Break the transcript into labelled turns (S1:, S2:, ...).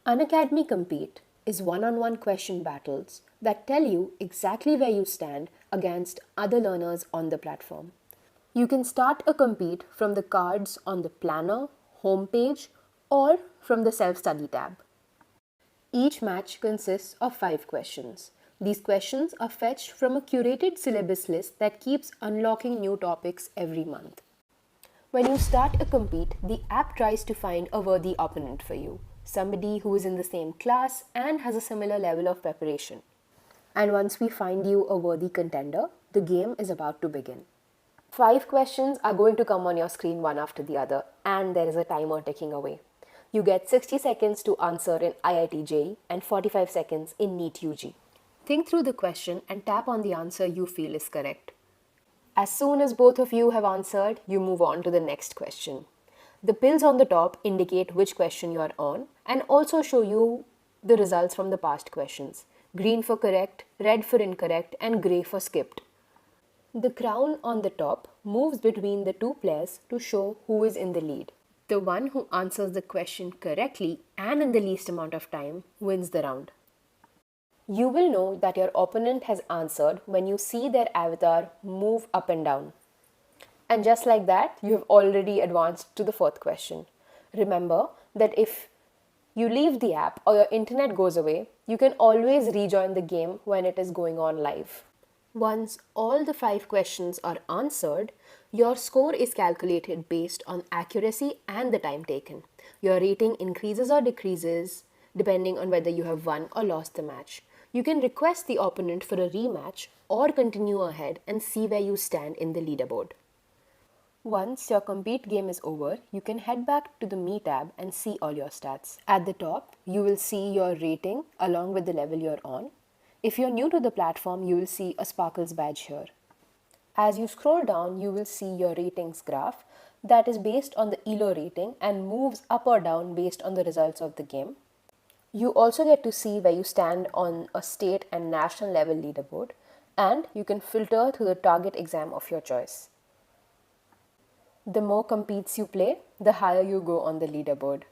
S1: Unacademy COMPETE is one-on-one question battles that tell you exactly where you stand against other learners on the platform. You can start a compete from the cards on the planner, homepage, or from the self-study tab. Each match consists of 5 questions. These questions are fetched from a curated syllabus list that keeps unlocking new topics every month. When you start a compete, the app tries to find a worthy opponent for you, somebody who is in the same class and has a similar level of preparation. And once we find you a worthy contender, the game is about to begin. 5 questions are going to come on your screen one after the other, and there is a timer ticking away. You get 60 seconds to answer in IIT JEE and 45 seconds in NEET UG. Think through the question and tap on the answer you feel is correct. As soon as both of you have answered, you move on to the next question. The pills on the top indicate which question you are on and also show you the results from the past questions. Green for correct, red for incorrect, and grey for skipped. The crown on the top moves between the two players to show who is in the lead. The one who answers the question correctly and in the least amount of time wins the round. You will know that your opponent has answered when you see their avatar move up and down. And just like that, you have already advanced to the 4th question. Remember that if you leave the app or your internet goes away, you can always rejoin the game when it is going on live. Once all the 5 questions are answered, your score is calculated based on accuracy and the time taken. Your rating increases or decreases depending on whether you have won or lost the match. You can request the opponent for a rematch or continue ahead and see where you stand in the leaderboard. Once your compete game is over, you can head back to the Me tab and see all your stats. At the top, you will see your rating along with the level you're on. If you're new to the platform, you will see a Sparkles badge here. As you scroll down, you will see your ratings graph that is based on the ELO rating and moves up or down based on the results of the game. You also get to see where you stand on a state and national level leaderboard, and you can filter through the target exam of your choice. The more competes you play, the higher you go on the leaderboard.